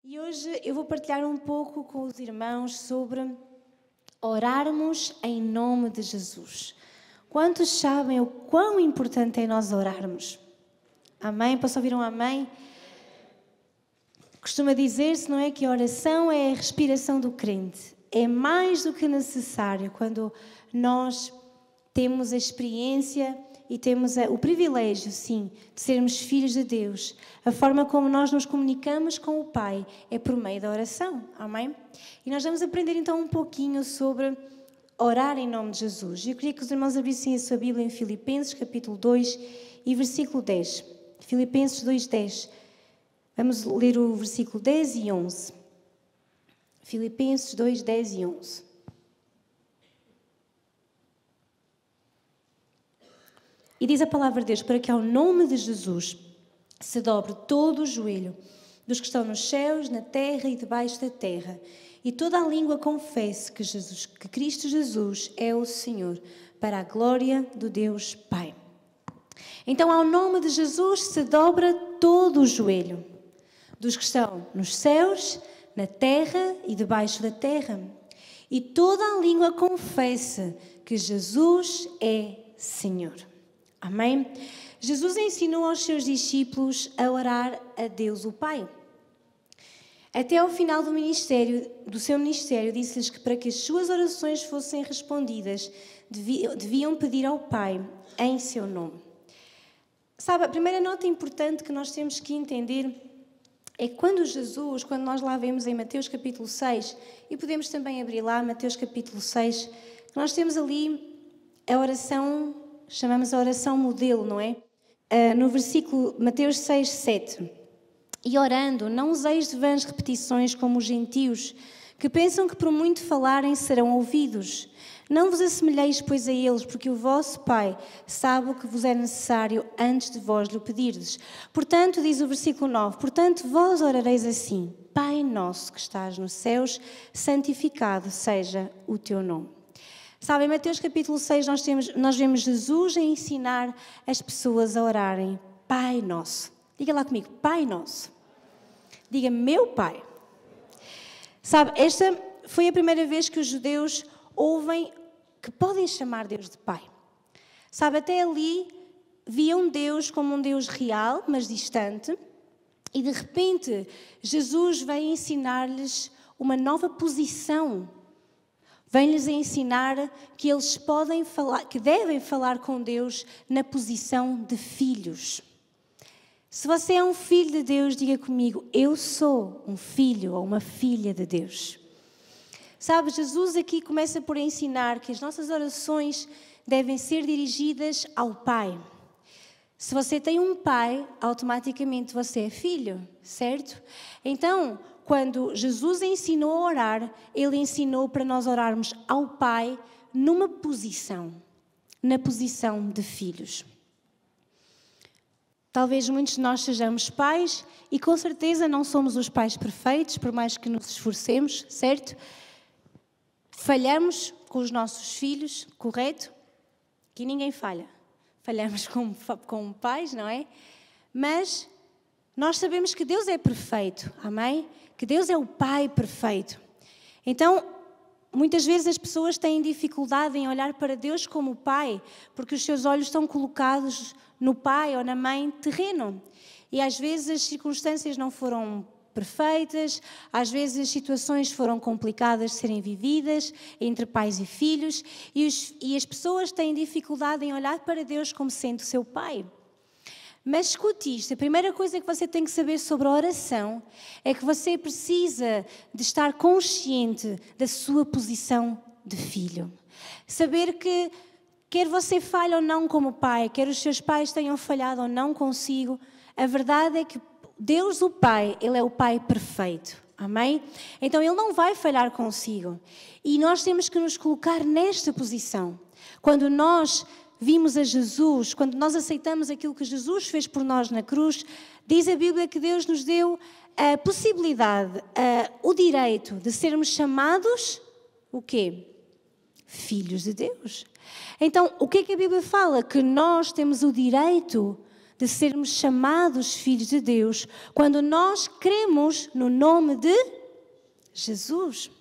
E hoje eu vou partilhar um pouco com os irmãos sobre orarmos em nome de Jesus. Quantos sabem o quão importante é nós orarmos? Amém? Posso ouvir um amém? Costuma dizer-se, não é, que a oração é a respiração do crente. É mais do que necessário quando nós temos a experiência e temos o privilégio, sim, de sermos filhos de Deus. A forma como nós nos comunicamos com o Pai é por meio da oração. Amém? E nós vamos aprender então um pouquinho sobre orar em nome de Jesus. Eu queria que os irmãos abrissem a sua Bíblia em Filipenses, capítulo 2 e versículo 10. Filipenses 2:10. Vamos ler o versículo 10 e 11. Filipenses 2, 10 e 11. E diz a palavra de Deus, para que ao nome de Jesus se dobre todo o joelho dos que estão nos céus, na terra e debaixo da terra, e toda a língua confesse que Cristo Jesus é o Senhor, para a glória do Deus Pai. Então, ao nome de Jesus se dobra todo o joelho dos que estão nos céus, na terra e debaixo da terra, e toda a língua confessa que Jesus é Senhor. Amém? Jesus ensinou aos seus discípulos a orar a Deus o Pai. Até ao final do seu ministério, disse-lhes que para que as suas orações fossem respondidas, deviam pedir ao Pai em seu nome. Sabe, a primeira nota importante que nós temos que entender é que quando nós lá vemos em Mateus capítulo 6, e podemos também abrir lá Mateus capítulo 6, nós temos ali a oração, chamamos a oração modelo, não é? No versículo Mateus 6, 7. E orando, não useis de vãs repetições como os gentios, que pensam que por muito falarem serão ouvidos. Não vos assemelheis, pois, a eles, porque o vosso Pai sabe o que vos é necessário antes de vós lhe pedirdes. Portanto, diz o versículo 9, portanto, vós orareis assim, Pai nosso que estás nos céus, santificado seja o teu nome. Sabe, em Mateus capítulo 6 nós vemos Jesus a ensinar as pessoas a orarem, Pai nosso. Diga lá comigo, Pai nosso. Diga, meu Pai. Sabe, esta foi a primeira vez que os judeus ouvem que podem chamar Deus de Pai. Sabe, até ali viam Deus como um Deus real, mas distante, e de repente Jesus vem ensinar-lhes uma nova posição. Vem-lhes ensinar que eles podem falar, que devem falar com Deus na posição de filhos. Se você é um filho de Deus, diga comigo, eu sou um filho ou uma filha de Deus. Sabe, Jesus aqui começa por ensinar que as nossas orações devem ser dirigidas ao Pai. Se você tem um pai, automaticamente você é filho, certo? Então, quando Jesus ensinou a orar, Ele ensinou para nós orarmos ao Pai numa posição, na posição de filhos. Talvez muitos de nós sejamos pais e com certeza não somos os pais perfeitos, por mais que nos esforcemos, certo? Falhamos com os nossos filhos, correto? Aqui ninguém falha. Falhamos como pais, não é? Mas nós sabemos que Deus é perfeito, amém? Que Deus é o Pai perfeito. Então, muitas vezes as pessoas têm dificuldade em olhar para Deus como Pai, porque os seus olhos estão colocados no pai ou na mãe terreno. E às vezes as circunstâncias não foram perfeitas, às vezes as situações foram complicadas de serem vividas entre pais e filhos, e as pessoas têm dificuldade em olhar para Deus como sendo seu Pai. Mas escute isto, a primeira coisa que você tem que saber sobre a oração é que você precisa de estar consciente da sua posição de filho. Saber que quer você falhe ou não como pai, quer os seus pais tenham falhado ou não consigo, a verdade é que Deus, o Pai, Ele é o Pai perfeito. Amém? Então Ele não vai falhar consigo. E nós temos que nos colocar nesta posição. Quando nós vimos a Jesus, quando nós aceitamos aquilo que Jesus fez por nós na cruz, diz a Bíblia que Deus nos deu a possibilidade, o direito de sermos chamados, o quê? Filhos de Deus. Então, o que é que a Bíblia fala? Que nós temos o direito de sermos chamados filhos de Deus quando nós cremos no nome de Jesus.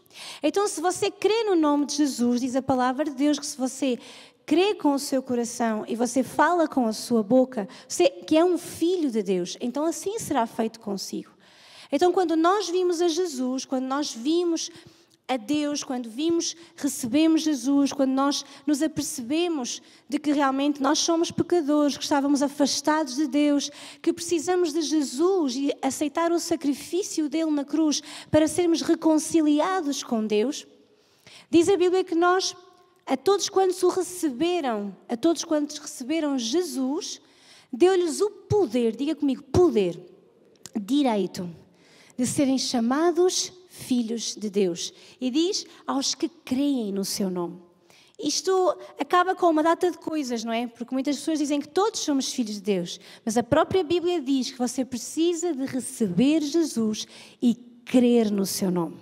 Então, se você crê no nome de Jesus, diz a palavra de Deus que se você crê com o seu coração e você fala com a sua boca, você que é um filho de Deus, então assim será feito consigo. Então, quando nós vimos a Jesus, quando nós vimos a Deus, quando recebemos Jesus, quando nós nos apercebemos de que realmente nós somos pecadores, que estávamos afastados de Deus, que precisamos de Jesus e aceitar o sacrifício dele na cruz para sermos reconciliados com Deus, diz a Bíblia que nós, a todos quantos o receberam, a todos quantos receberam Jesus, deu-lhes o poder, diga comigo, poder, direito, de serem chamados filhos de Deus. E diz aos que creem no seu nome. Isto acaba com uma data de coisas, não é? Porque muitas pessoas dizem que todos somos filhos de Deus. Mas a própria Bíblia diz que você precisa de receber Jesus e crer no seu nome.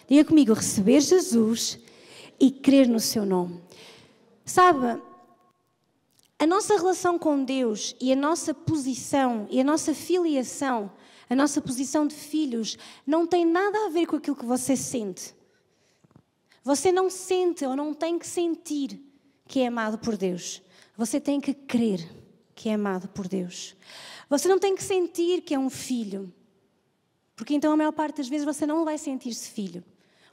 Diga comigo, receber Jesus e crer no seu nome. Sabe, a nossa relação com Deus e a nossa posição e a nossa filiação, a nossa posição de filhos, não tem nada a ver com aquilo que você sente. Você não sente ou não tem que sentir que é amado por Deus. Você tem que crer que é amado por Deus. Você não tem que sentir que é um filho. Porque então a maior parte das vezes você não vai sentir-se filho.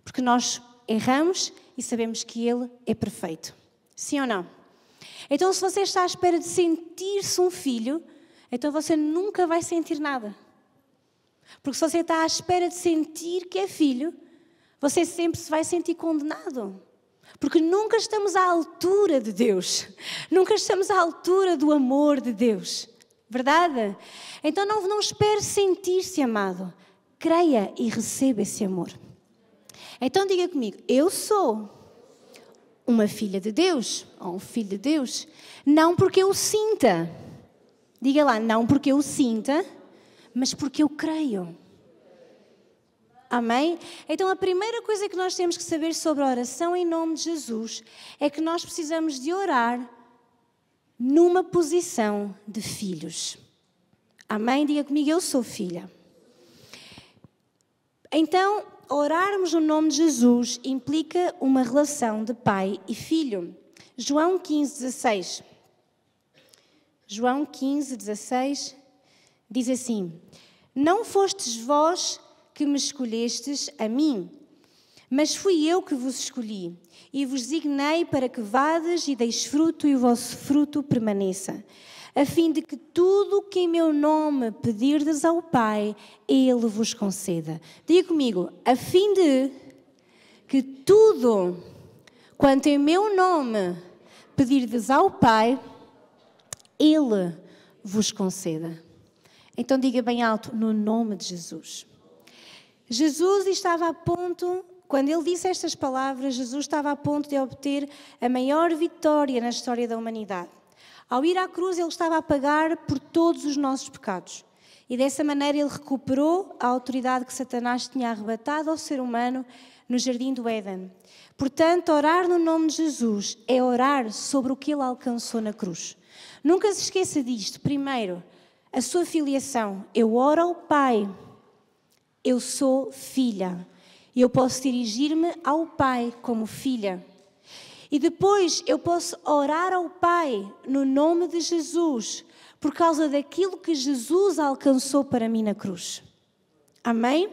Porque nós erramos e sabemos que Ele é perfeito. Sim ou não? Então se você está à espera de sentir-se um filho, então você nunca vai sentir nada. Porque se você está à espera de sentir que é filho, você sempre se vai sentir condenado. Porque nunca estamos à altura de Deus. Nunca estamos à altura do amor de Deus. Verdade? Então não espere sentir-se amado. Creia e receba esse amor. Então diga comigo, eu sou uma filha de Deus, ou um filho de Deus, não porque eu sinta. Diga lá, não porque eu sinta, mas porque eu creio. Amém? Então a primeira coisa que nós temos que saber sobre a oração em nome de Jesus é que nós precisamos de orar numa posição de filhos. Amém? Diga comigo, eu sou filha. Então, orarmos no nome de Jesus implica uma relação de pai e filho. João 15:16. João 15:16 diz assim: não fostes vós que me escolhestes a mim, mas fui eu que vos escolhi e vos designei para que vades e deis fruto e o vosso fruto permaneça, a fim de que tudo o que em meu nome pedirdes ao Pai, Ele vos conceda. Diga comigo, a fim de que tudo quanto em meu nome pedirdes ao Pai, Ele vos conceda. Então diga bem alto, no nome de Jesus. Jesus estava a ponto, quando ele disse estas palavras, Jesus estava a ponto de obter a maior vitória na história da humanidade. Ao ir à cruz, ele estava a pagar por todos os nossos pecados. E dessa maneira ele recuperou a autoridade que Satanás tinha arrebatado ao ser humano no jardim do Éden. Portanto, orar no nome de Jesus é orar sobre o que ele alcançou na cruz. Nunca se esqueça disto. Primeiro, a sua filiação. Eu oro ao Pai. Eu sou filha. E eu posso dirigir-me ao Pai como filha. E depois eu posso orar ao Pai no nome de Jesus, por causa daquilo que Jesus alcançou para mim na cruz. Amém?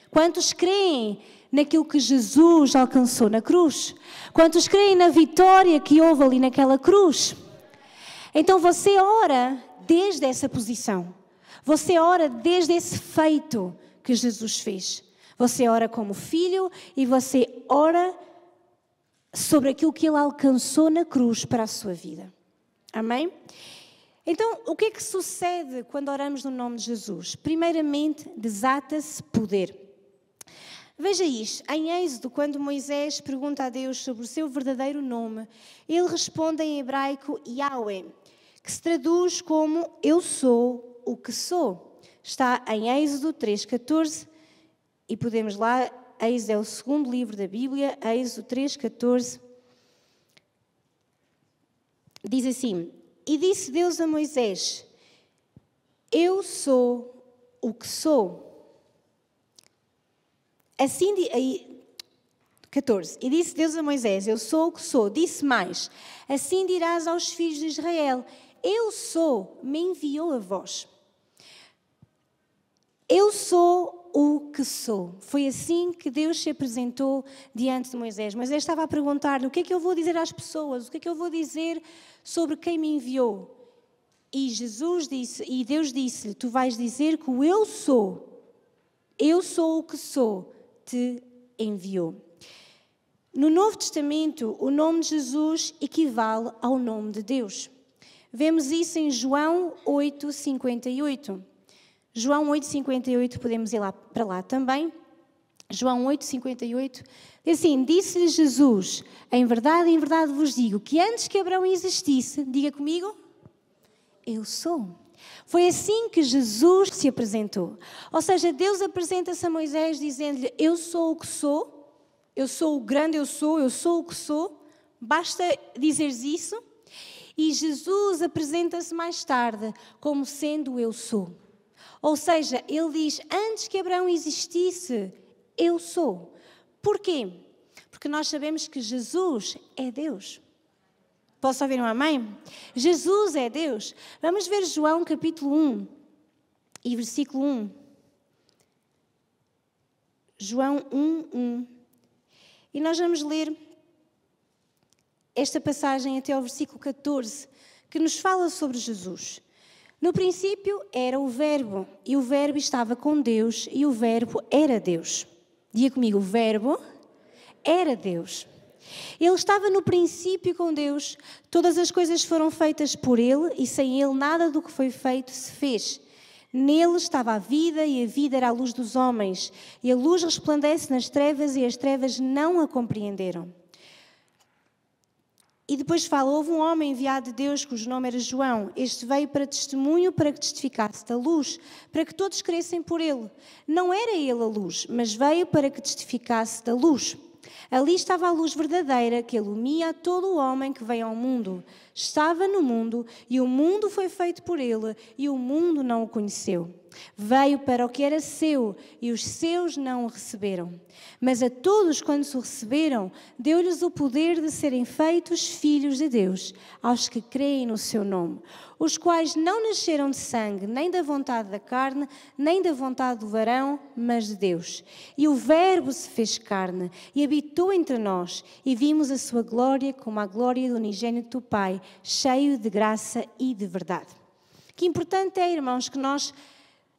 Quantos creem naquilo que Jesus alcançou na cruz? Quantos creem na vitória que houve ali naquela cruz? Então você ora desde essa posição. Você ora desde esse feito que Jesus fez. Você ora como filho e você ora sobre aquilo que ele alcançou na cruz para a sua vida. Amém? Então, o que é que sucede quando oramos no nome de Jesus? Primeiramente, desata-se poder. Veja isto, em Êxodo, quando Moisés pergunta a Deus sobre o seu verdadeiro nome, ele responde em hebraico Yahweh, que se traduz como eu sou o que sou. Está em Êxodo 3:14 e podemos lá, Êxodo é o segundo livro da Bíblia, Êxodo 3:14, diz assim: e disse Deus a Moisés: eu sou o que sou. Assim, 14. E disse Deus a Moisés, eu sou o que sou. Disse mais, assim dirás aos filhos de Israel, eu sou, me enviou a vós. Eu sou o que sou. Foi assim que Deus se apresentou diante de Moisés. Moisés estava a perguntar-lhe, o que é que eu vou dizer às pessoas? O que é que eu vou dizer sobre quem me enviou? E Deus disse-lhe, tu vais dizer que o eu sou o que sou, te enviou. No Novo Testamento, o nome de Jesus equivale ao nome de Deus. Vemos isso em João 8,58. João 8,58, podemos ir para lá também. João 8,58, diz assim, disse-lhe Jesus, em verdade vos digo, que antes que Abraão existisse, diga comigo, eu sou. Foi assim que Jesus se apresentou. Ou seja, Deus apresenta-se a Moisés dizendo-lhe, eu sou o que sou, eu sou o grande eu sou o que sou, basta dizeres isso. E Jesus apresenta-se mais tarde como sendo o eu sou. Ou seja, ele diz, antes que Abraão existisse, eu sou. Porquê? Porque nós sabemos que Jesus é Deus. Posso ouvir um amém? Jesus é Deus. Vamos ver João capítulo 1 e versículo 1. João 1:1. E nós vamos ler esta passagem até ao versículo 14, que nos fala sobre Jesus. No princípio era o Verbo, e o Verbo estava com Deus, e o Verbo era Deus. Diga comigo, o Verbo era Deus. Ele estava no princípio com Deus, todas as coisas foram feitas por Ele, e sem Ele nada do que foi feito se fez. Nele estava a vida, e a vida era a luz dos homens, e a luz resplandece nas trevas, e as trevas não a compreenderam. E depois fala, houve um homem enviado de Deus, cujo nome era João. Este veio para testemunho, para que testificasse da luz, para que todos crescem por ele. Não era ele a luz, mas veio para que testificasse da luz. Ali estava a luz verdadeira, que ilumia a todo o homem que veio ao mundo. Estava no mundo, e o mundo foi feito por ele, e o mundo não o conheceu. Veio para o que era seu, e os seus não o receberam. Mas a todos quantos o receberam, deu-lhes o poder de serem feitos filhos de Deus, aos que creem no seu nome, os quais não nasceram de sangue, nem da vontade da carne, nem da vontade do varão, mas de Deus. E o Verbo se fez carne, e habitou entre nós, e vimos a sua glória como a glória do unigênito do Pai, cheio de graça e de verdade. Que importante é, irmãos, que nós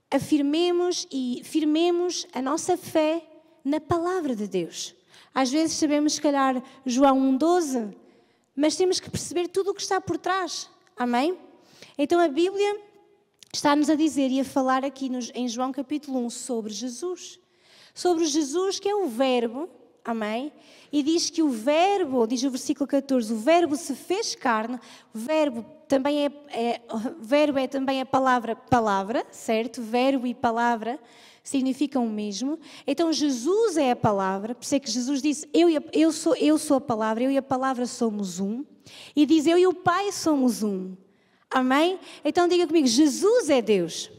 afirmemos e firmemos a nossa fé na palavra de Deus. Às vezes sabemos, se calhar, João 1:12, mas temos que perceber tudo o que está por trás. Amém? Então a Bíblia está-nos a dizer e a falar aqui em João capítulo 1 sobre Jesus. Sobre Jesus que é o Verbo, amém? E diz que o Verbo, diz o versículo 14, o Verbo se fez carne, o Verbo também verbo é também a palavra, certo? Verbo e palavra significam o mesmo. Então Jesus é a palavra, por isso é que Jesus disse, eu sou a palavra, eu e a palavra somos um. E diz, eu e o Pai somos um. Amém? Então diga comigo, Jesus é Deus.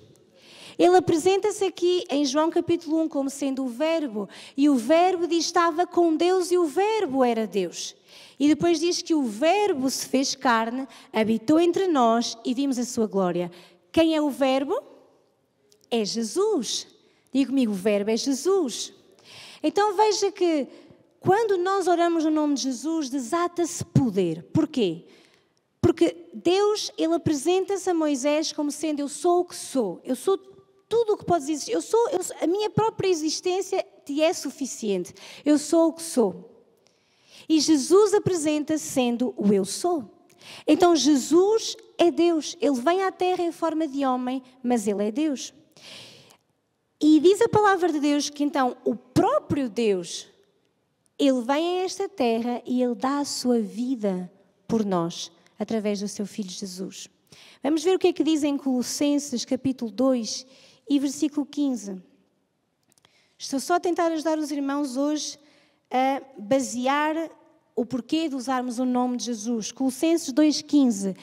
Ele apresenta-se aqui em João capítulo 1 como sendo o Verbo. E o Verbo diz, estava com Deus e o Verbo era Deus. E depois diz que o Verbo se fez carne, habitou entre nós e vimos a sua glória. Quem é o Verbo? É Jesus. Diga comigo, o Verbo é Jesus. Então veja que quando nós oramos no nome de Jesus, desata-se poder. Porquê? Porque Deus, Ele apresenta-se a Moisés como sendo, eu sou o que sou. Eu sou tudo o que pode existir. A minha própria existência te é suficiente. Eu sou o que sou. E Jesus apresenta-se sendo o eu sou. Então Jesus é Deus. Ele vem à terra em forma de homem, mas Ele é Deus. E diz a palavra de Deus que então o próprio Deus, Ele vem a esta terra e Ele dá a sua vida por nós, através do seu Filho Jesus. Vamos ver o que é que diz em Colossenses capítulo 2 e versículo 15. Estou só a tentar ajudar os irmãos hoje a basear o porquê de usarmos o nome de Jesus. Colossenses 2,15.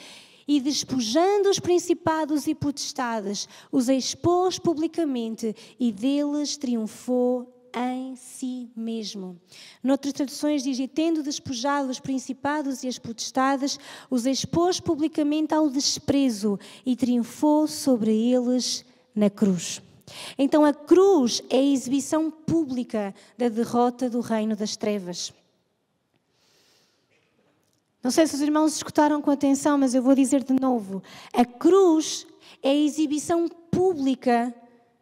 e despojando os principados e potestades, os expôs publicamente e deles triunfou em si mesmo. Noutras traduções diz, e tendo despojado os principados e as potestades, os expôs publicamente ao desprezo e triunfou sobre eles na cruz. Então a cruz é a exibição pública da derrota do reino das trevas. Não sei se os irmãos escutaram com atenção, mas eu vou dizer de novo. A cruz é a exibição pública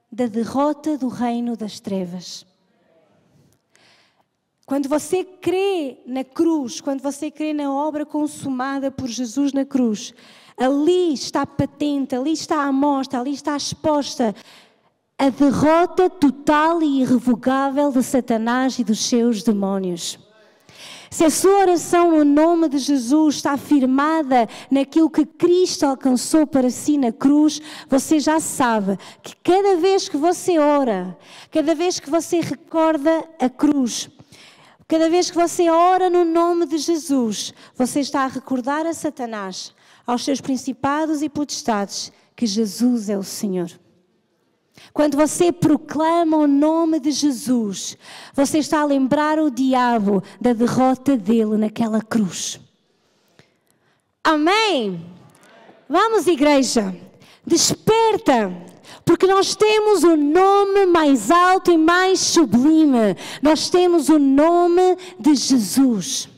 da derrota do reino das trevas. Quando você crê na cruz, quando você crê na obra consumada por Jesus na cruz, ali está patente, ali está à mostra, ali está exposta a derrota total e irrevogável de Satanás e dos seus demónios. Se a sua oração no nome de Jesus está firmada naquilo que Cristo alcançou para si na cruz, você já sabe que cada vez que você ora, cada vez que você recorda a cruz, cada vez que você ora no nome de Jesus, você está a recordar a Satanás, aos seus principados e potestades, que Jesus é o Senhor. Quando você proclama o nome de Jesus, você está a lembrar o diabo da derrota dele naquela cruz. Amém? Vamos, igreja, desperta, porque nós temos o nome mais alto e mais sublime. Nós temos o nome de Jesus.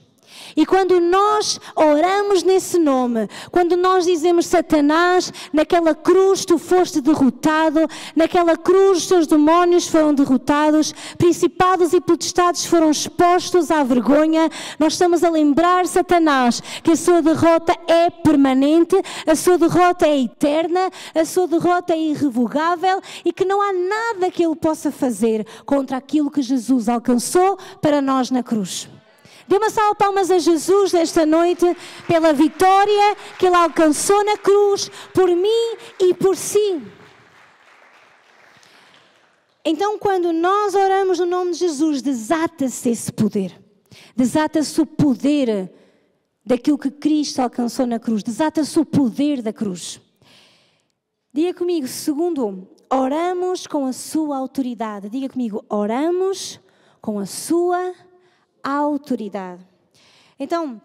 E quando nós oramos nesse nome, quando nós dizemos, Satanás, naquela cruz tu foste derrotado, naquela cruz os teus demónios foram derrotados, principados e potestades foram expostos à vergonha, nós estamos a lembrar, Satanás, que a sua derrota é permanente, a sua derrota é eterna, a sua derrota é irrevogável e que não há nada que ele possa fazer contra aquilo que Jesus alcançou para nós na cruz. Dê uma salva de palmas a Jesus esta noite pela vitória que Ele alcançou na cruz por mim e por si. Então, quando nós oramos no nome de Jesus, desata-se esse poder. Desata-se o poder daquilo que Cristo alcançou na cruz. Desata-se o poder da cruz. Diga comigo, segundo, oramos com a sua autoridade. Diga comigo, oramos com a sua autoridade. Então,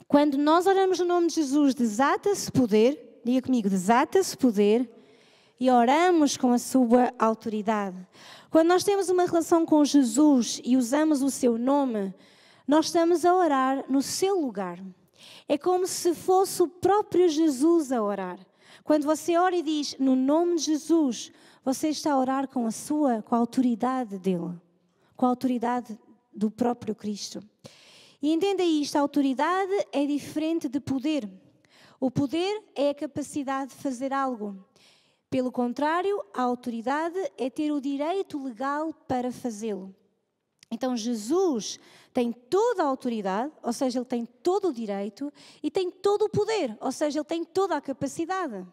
quando nós oramos no nome de Jesus, desata-se poder, diga comigo, desata-se poder e oramos com a sua autoridade. Quando nós temos uma relação com Jesus e usamos o seu nome, nós estamos a orar no seu lugar. É como se fosse o próprio Jesus a orar. Quando você ora e diz, no nome de Jesus, você está a orar com a autoridade dele, com a autoridade do próprio Cristo. E entenda isto, a autoridade é diferente de poder. O poder é a capacidade de fazer algo. Pelo contrário, a autoridade é ter o direito legal para fazê-lo. Então Jesus tem toda a autoridade, ou seja, ele tem todo o direito, e tem todo o poder, ou seja, ele tem toda a capacidade.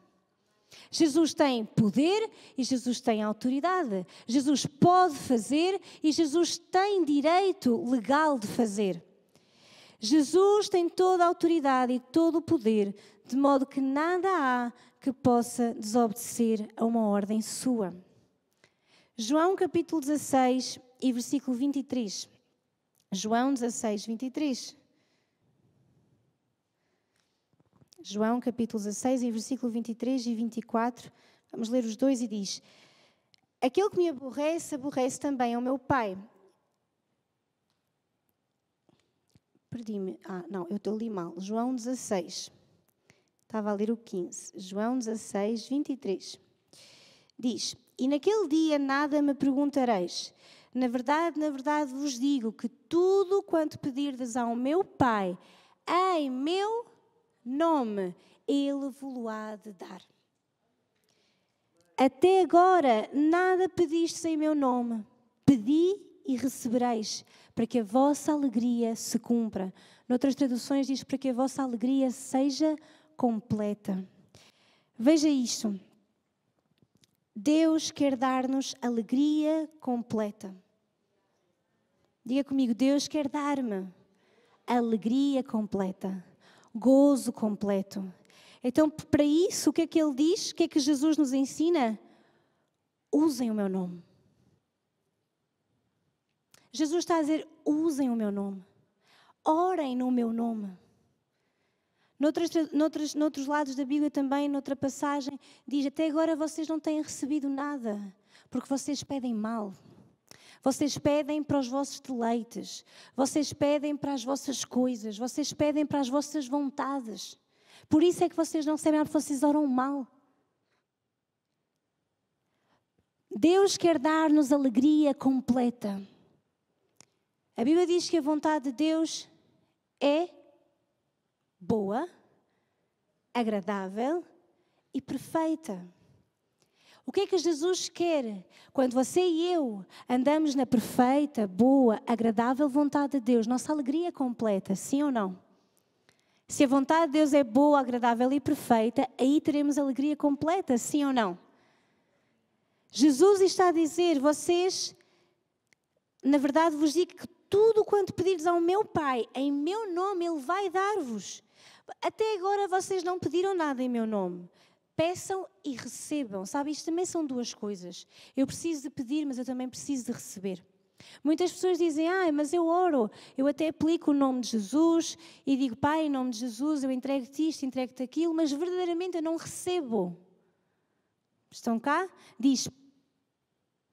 Jesus tem poder e Jesus tem autoridade. Jesus pode fazer e Jesus tem direito legal de fazer. Jesus tem toda a autoridade e todo o poder, de modo que nada há que possa desobedecer a uma ordem sua. João capítulo 16 e versículo 23. João 16, 23. João capítulo 16 e versículo 23 e 24. Vamos ler os dois e diz: aquele que me aborrece, aborrece também ao meu Pai. Perdi-me. Não, eu li mal. João 16. Estava a ler o 15. João 16, 23. Diz: e naquele dia nada me perguntareis. Na verdade vos digo que tudo quanto pedirdes ao meu Pai, em meu nome, Ele vos-lo-á de dar. Até agora nada pedistes em meu nome. Pedi e recebereis, para que a vossa alegria se cumpra. Noutras traduções diz para que a vossa alegria seja completa. Veja isto. Deus quer dar-nos alegria completa. Diga comigo, Deus quer dar-me alegria completa, gozo completo. Então, para isso, o que é que ele diz? O que é que Jesus nos ensina? Usem o meu nome. Jesus está a dizer, usem o meu nome. Orem no meu nome. Noutros lados da Bíblia também, noutra passagem, diz, até agora vocês não têm recebido nada, porque vocês pedem mal. Vocês pedem para os vossos deleites, vocês pedem para as vossas coisas, vocês pedem para as vossas vontades. Por isso é que vocês não sabem, porque vocês oram mal. Deus quer dar-nos alegria completa. A Bíblia diz que a vontade de Deus é boa, agradável e perfeita. O que é que Jesus quer? Quando você e eu andamos na perfeita, boa, agradável vontade de Deus, nossa alegria é completa, sim ou não? Se a vontade de Deus é boa, agradável e perfeita, aí teremos alegria completa, sim ou não? Jesus está a dizer, vocês, na verdade vos digo que tudo quanto pedirdes ao meu Pai, em meu nome, Ele vai dar-vos. Até agora vocês não pediram nada em meu nome. Peçam e recebam. Sabe, isto também são duas coisas. Eu preciso de pedir, mas eu também preciso de receber. Muitas pessoas dizem, mas eu oro. Eu até aplico o nome de Jesus e digo, Pai, em nome de Jesus, eu entrego-te isto, entrego-te aquilo, mas verdadeiramente eu não recebo. Estão cá? Diz,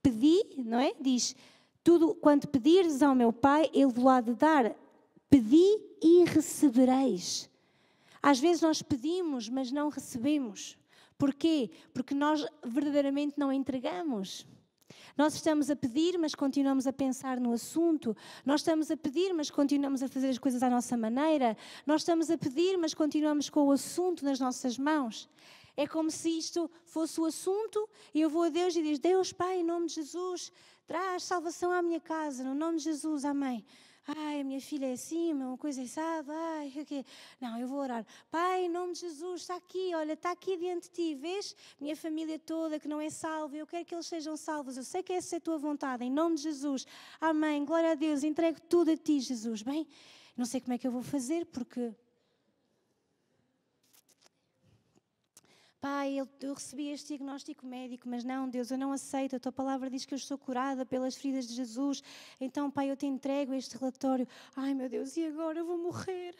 pedi, não é? Diz, tudo quanto pedires ao meu Pai, Ele vos há de dar. Pedi e recebereis. Às vezes nós pedimos, mas não recebemos. Porquê? Porque nós verdadeiramente não entregamos. Nós estamos a pedir, mas continuamos a pensar no assunto. Nós estamos a pedir, mas continuamos a fazer as coisas à nossa maneira. Nós estamos a pedir, mas continuamos com o assunto nas nossas mãos. É como se isto fosse o assunto e eu vou a Deus e diz, Deus, Pai, em nome de Jesus, traz salvação à minha casa, no nome de Jesus, amém. Ai, a minha filha é assim, uma coisa é assada, ai, o quê? Não, eu vou orar. Pai, em nome de Jesus, está aqui, olha, está aqui diante de ti, vês? Minha família toda que não é salva, eu quero que eles sejam salvos, eu sei que essa é a tua vontade, em nome de Jesus. Amém, glória a Deus, entrego tudo a ti, Jesus. Bem, não sei como é que eu vou fazer, porque... Pai, eu recebi este diagnóstico médico, mas não, Deus, eu não aceito. A tua palavra diz que eu estou curada pelas feridas de Jesus. Então, Pai, eu te entrego este relatório. Ai, meu Deus, e agora eu vou morrer?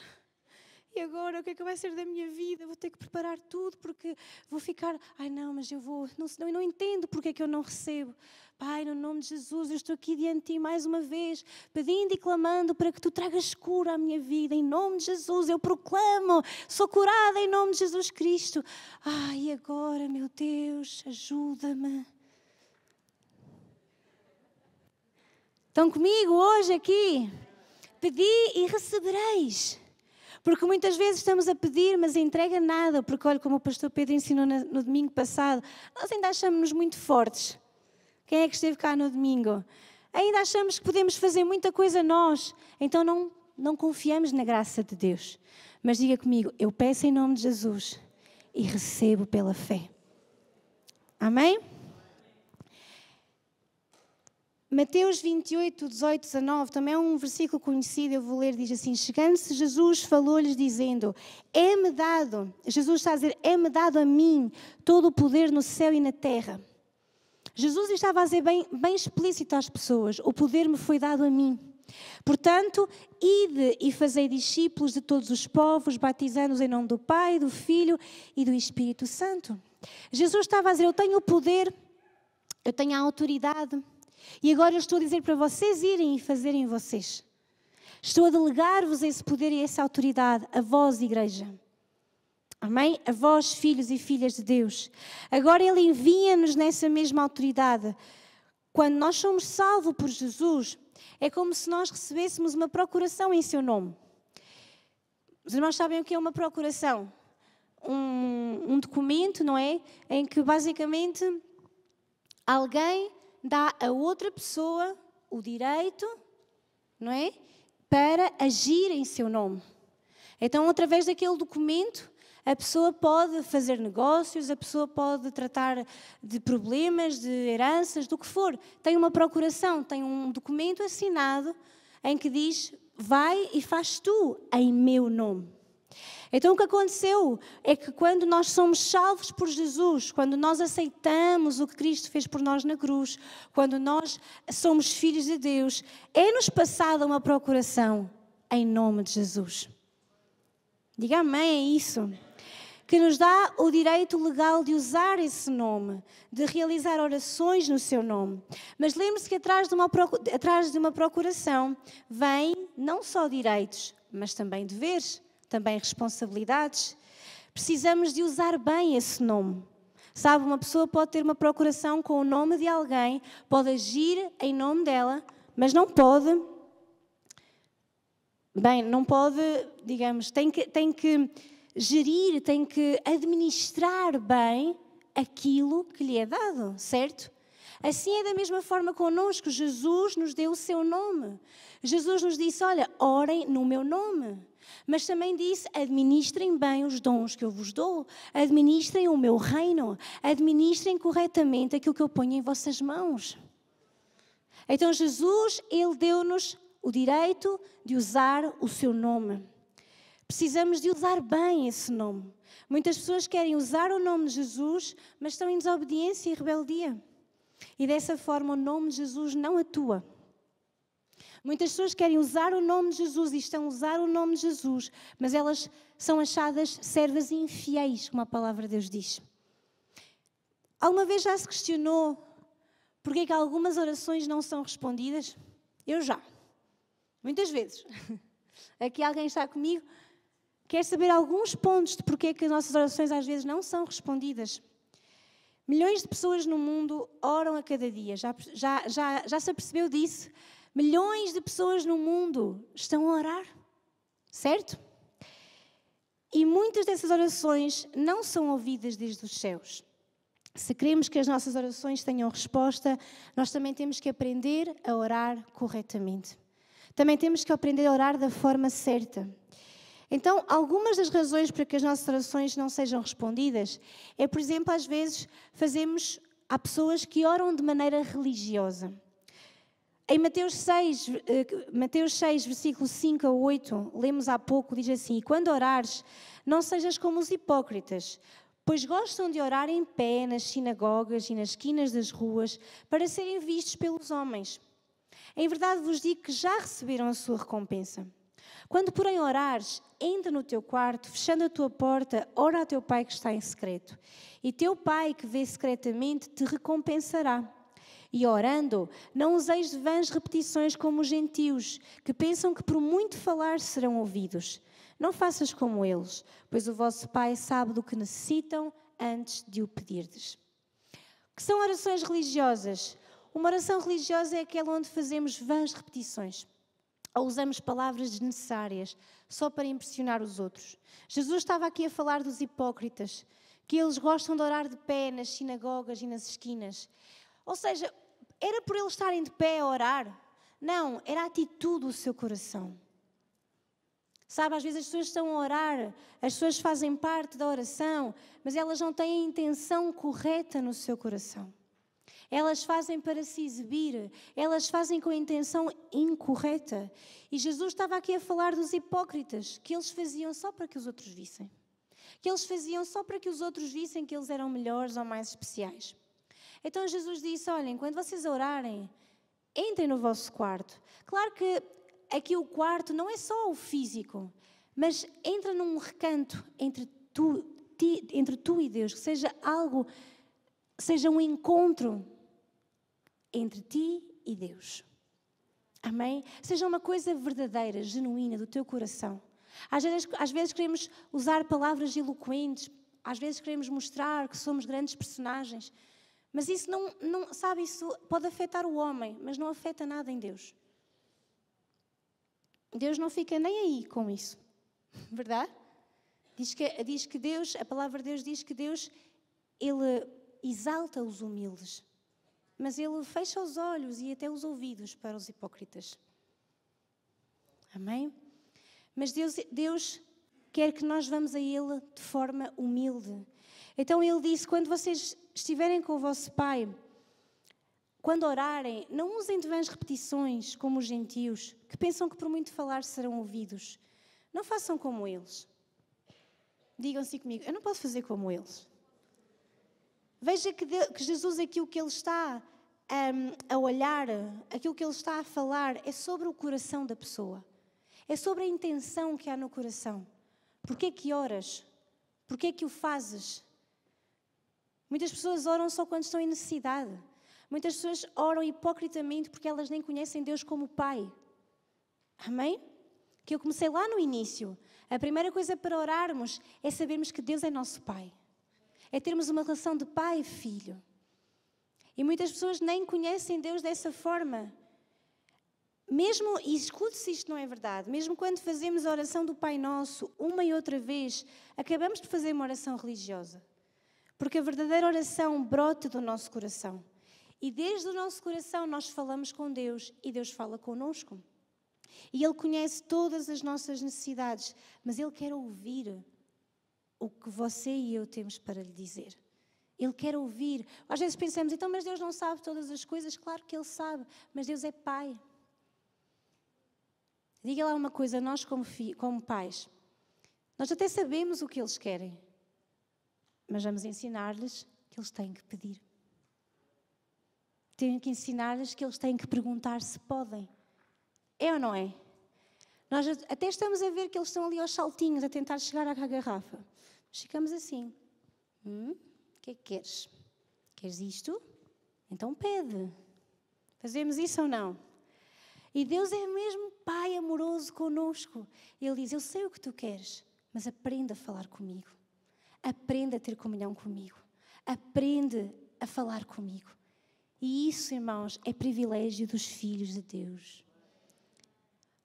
E agora o que é que vai ser da minha vida? Vou ter que preparar tudo porque vou ficar... Ai, não, mas eu vou... Eu não entendo porque é que eu não recebo. Pai, no nome de Jesus, eu estou aqui diante de ti mais uma vez, pedindo e clamando para que tu tragas cura à minha vida. Em nome de Jesus, eu proclamo, sou curada em nome de Jesus Cristo. Ai, e agora, meu Deus, ajuda-me. Estão comigo hoje aqui? Pedi e recebereis. Porque muitas vezes estamos a pedir, mas a entrega nada. Porque olha, como o pastor Pedro ensinou no domingo passado, nós ainda achamos-nos muito fortes. Quem é que esteve cá no domingo? Ainda achamos que podemos fazer muita coisa nós. Então não confiamos na graça de Deus. Mas diga comigo, eu peço em nome de Jesus e recebo pela fé. Amém? Mateus 28, 18, 19, também é um versículo conhecido, eu vou ler, diz assim, chegando-se Jesus falou-lhes dizendo, é-me dado, Jesus está a dizer, é-me dado a mim todo o poder no céu e na terra. Jesus estava a dizer bem explícito às pessoas, o poder me foi dado a mim. Portanto, ide e fazei discípulos de todos os povos, batizando-os em nome do Pai, do Filho e do Espírito Santo. Jesus estava a dizer, eu tenho o poder, eu tenho a autoridade, e agora eu estou a dizer para vocês irem e fazerem vocês. Estou a delegar-vos esse poder e essa autoridade, a vós, igreja. Amém? A vós, filhos e filhas de Deus. Agora Ele envia-nos nessa mesma autoridade. Quando nós somos salvos por Jesus, é como se nós recebêssemos uma procuração em seu nome. Os irmãos sabem o que é uma procuração? Um documento, não é? Em que basicamente alguém dá a outra pessoa o direito, não é? Para agir em seu nome. Então, através daquele documento, a pessoa pode fazer negócios, a pessoa pode tratar de problemas, de heranças, do que for. Tem uma procuração, tem um documento assinado em que diz, vai e faz tu em meu nome. Então o que aconteceu é que quando nós somos salvos por Jesus, quando nós aceitamos o que Cristo fez por nós na cruz, quando nós somos filhos de Deus, é-nos passada uma procuração em nome de Jesus. Diga amém a isso. Que nos dá o direito legal de usar esse nome, de realizar orações no seu nome. Mas lembre-se que atrás de uma procuração vem não só direitos, mas também deveres, também responsabilidades. Precisamos de usar bem esse nome. Sabe, uma pessoa pode ter uma procuração com o nome de alguém, pode agir em nome dela, mas não pode, digamos, tem que gerir, tem que administrar bem aquilo que lhe é dado, certo? Assim é da mesma forma connosco. Jesus nos deu o seu nome. Jesus nos disse, olha, orem no meu nome. Mas também disse, administrem bem os dons que eu vos dou. Administrem o meu reino. Administrem corretamente aquilo que eu ponho em vossas mãos. Então Jesus, Ele deu-nos o direito de usar o seu nome. Precisamos de usar bem esse nome. Muitas pessoas querem usar o nome de Jesus, mas estão em desobediência e rebeldia. E dessa forma o nome de Jesus não atua. Muitas pessoas querem usar o nome de Jesus e estão a usar o nome de Jesus, mas elas são achadas servas infiéis, como a palavra de Deus diz. Alguma vez já se questionou porque é que algumas orações não são respondidas? Eu já. Muitas vezes. Aqui alguém está comigo, quer saber alguns pontos de porque é que as nossas orações às vezes não são respondidas. Milhões de pessoas no mundo oram a cada dia. Já se apercebeu disso? Milhões de pessoas no mundo estão a orar, certo? E muitas dessas orações não são ouvidas desde os céus. Se queremos que as nossas orações tenham resposta, nós também temos que aprender a orar corretamente. Também temos que aprender a orar da forma certa. Então, algumas das razões para que as nossas orações não sejam respondidas é, por exemplo, às vezes há pessoas que oram de maneira religiosa. Em Mateus 6, versículo 5 a 8, lemos há pouco, diz assim, e quando orares, não sejas como os hipócritas, pois gostam de orar em pé nas sinagogas e nas esquinas das ruas para serem vistos pelos homens. Em verdade vos digo que já receberam a sua recompensa. Quando, porém, orares, entra no teu quarto, fechando a tua porta, ora ao teu Pai que está em secreto. E teu Pai que vê secretamente te recompensará. E orando, não useis de vãs repetições como os gentios, que pensam que por muito falar serão ouvidos. Não faças como eles, pois o vosso Pai sabe do que necessitam antes de o pedirdes. O que são orações religiosas? Uma oração religiosa é aquela onde fazemos vãs repetições. Ou usamos palavras desnecessárias, só para impressionar os outros. Jesus estava aqui a falar dos hipócritas, que eles gostam de orar de pé nas sinagogas e nas esquinas. Ou seja, era por eles estarem de pé a orar? Não, era a atitude do seu coração. Sabe, às vezes as pessoas estão a orar, as pessoas fazem parte da oração, mas elas não têm a intenção correta no seu coração. Elas fazem para se exibir, elas fazem com a intenção incorreta. E Jesus estava aqui a falar dos hipócritas, que eles faziam só para que os outros vissem. Que eles faziam só para que os outros vissem que eles eram melhores ou mais especiais. Então Jesus disse, olhem, quando vocês orarem, entrem no vosso quarto. Claro que aqui o quarto não é só o físico, mas entra num recanto entre tu e Deus, que seja um encontro entre ti e Deus. Amém? Seja uma coisa verdadeira, genuína, do teu coração. Às vezes queremos usar palavras eloquentes, às vezes queremos mostrar que somos grandes personagens, mas isso isso pode afetar o homem, mas não afeta nada em Deus. Deus não fica nem aí com isso. Verdade? Diz que Deus, a palavra de Deus diz que Deus, Ele exalta os humildes, mas Ele fecha os olhos e até os ouvidos para os hipócritas. Amém? Mas Deus quer que nós vamos a Ele de forma humilde. Então Ele disse, quando vocês estiverem com o vosso Pai, quando orarem, não usem de vãs repetições como os gentios, que pensam que por muito falar serão ouvidos. Não façam como eles. Digam assim comigo, eu não posso fazer como eles. Veja que Jesus, aquilo que Ele está a olhar, aquilo que Ele está a falar, é sobre o coração da pessoa. É sobre a intenção que há no coração. Porquê é que oras? Porquê é que o fazes? Muitas pessoas oram só quando estão em necessidade. Muitas pessoas oram hipocritamente porque elas nem conhecem Deus como Pai. Amém? Que eu comecei lá no início. A primeira coisa para orarmos é sabermos que Deus é nosso Pai. É termos uma relação de pai e filho. E muitas pessoas nem conhecem Deus dessa forma. Mesmo, e escute se isto não é verdade, mesmo quando fazemos a oração do Pai Nosso, uma e outra vez, acabamos de fazer uma oração religiosa. Porque a verdadeira oração brota do nosso coração. E desde o nosso coração nós falamos com Deus e Deus fala connosco. E Ele conhece todas as nossas necessidades, mas Ele quer ouvir o que você e eu temos para lhe dizer. Ele quer ouvir. Às vezes pensamos, então, mas Deus não sabe todas as coisas? Claro que Ele sabe, mas Deus é Pai. Diga lá uma coisa, nós como pais, nós até sabemos o que eles querem, mas vamos ensinar-lhes que eles têm que pedir. Tenho que ensinar-lhes que eles têm que perguntar se podem. É ou não é? Nós até estamos a ver que eles estão ali aos saltinhos a tentar chegar à garrafa. Mas ficamos assim. O que é que queres? Queres isto? Então pede. Fazemos isso ou não? E Deus é mesmo Pai amoroso conosco. Ele diz, eu sei o que tu queres, mas aprenda a falar comigo. Aprenda a ter comunhão comigo. Aprende a falar comigo. E isso, irmãos, é privilégio dos filhos de Deus.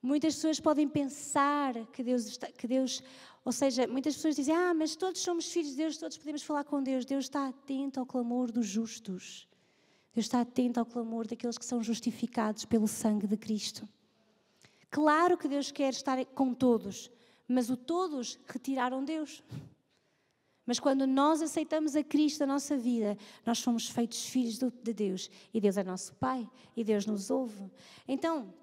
Muitas pessoas podem pensar que Deus, ou seja, muitas pessoas dizem, mas todos somos filhos de Deus, todos podemos falar com Deus. Deus está atento ao clamor dos justos. Deus está atento ao clamor daqueles que são justificados pelo sangue de Cristo. Claro que Deus quer estar com todos, mas o todos retiraram Deus. Mas quando nós aceitamos a Cristo na nossa vida, nós somos feitos filhos de Deus. E Deus é nosso Pai, e Deus nos ouve. Então,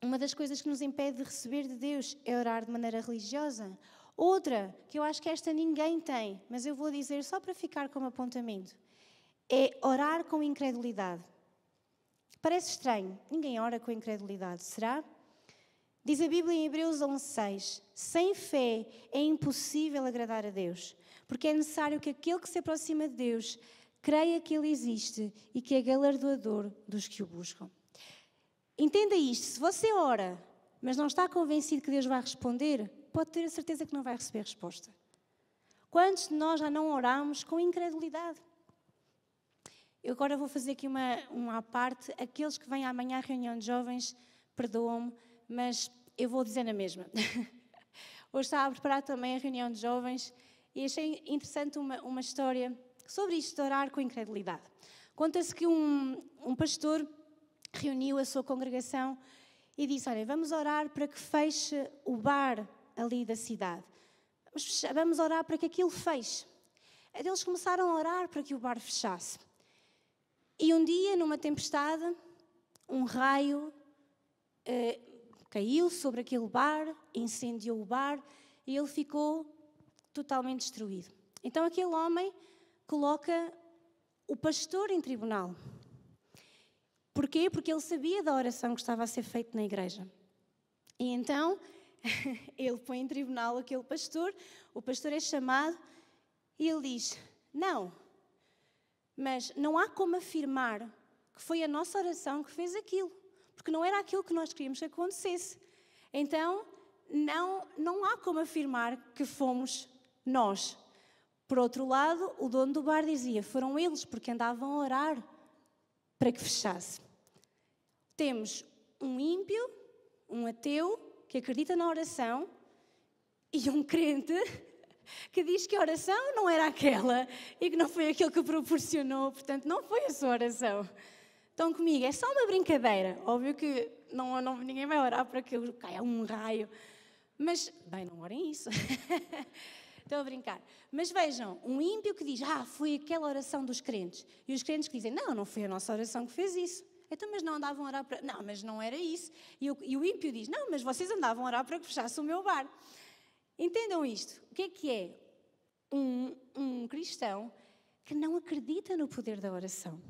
uma das coisas que nos impede de receber de Deus é orar de maneira religiosa. Outra, que eu acho que esta ninguém tem, mas eu vou dizer só para ficar como apontamento, é orar com incredulidade. Parece estranho, ninguém ora com incredulidade, será? Diz a Bíblia em Hebreus 11:6, sem fé é impossível agradar a Deus, porque é necessário que aquele que se aproxima de Deus creia que Ele existe e que é galardoador dos que o buscam. Entenda isto, se você ora, mas não está convencido que Deus vai responder, pode ter a certeza que não vai receber resposta. Quantos de nós já não oramos com incredulidade? Eu agora vou fazer aqui uma à parte. Aqueles que vêm amanhã à reunião de jovens, perdoam-me, mas eu vou dizer na mesma. Hoje estava a preparar também a reunião de jovens e achei interessante uma história sobre isto de orar com incredulidade. Conta-se que um pastor reuniu a sua congregação e disse, olha, vamos orar para que feche o bar ali da cidade. Vamos orar para que aquilo feche. Eles começaram a orar para que o bar fechasse. E um dia, numa tempestade, um raio caiu sobre aquele bar, incendiou o bar e ele ficou totalmente destruído. Então aquele homem coloca o pastor em tribunal. Porquê? Porque ele sabia da oração que estava a ser feita na igreja. E então ele põe em tribunal aquele pastor, o pastor é chamado e ele diz, não, mas não há como afirmar que foi a nossa oração que fez aquilo, porque não era aquilo que nós queríamos que acontecesse. Então, não há como afirmar que fomos nós. Por outro lado, o dono do bar dizia, foram eles, porque andavam a orar para que fechasse. Temos um ímpio, um ateu, que acredita na oração, e um crente que diz que a oração não era aquela e que não foi aquilo que proporcionou, portanto, não foi a sua oração. Estão comigo? É só uma brincadeira. Óbvio que ninguém vai orar para que caia um raio. Mas, bem, não orem isso. Estou a brincar. Mas vejam, um ímpio que diz, foi aquela oração dos crentes. E os crentes que dizem, não foi a nossa oração que fez isso. Então, mas não andavam a orar para... Não, mas não era isso. E o ímpio diz, não, mas vocês andavam a orar para que fechasse o meu bar. Entendam isto. O que é que é? um cristão que não acredita no poder da oração.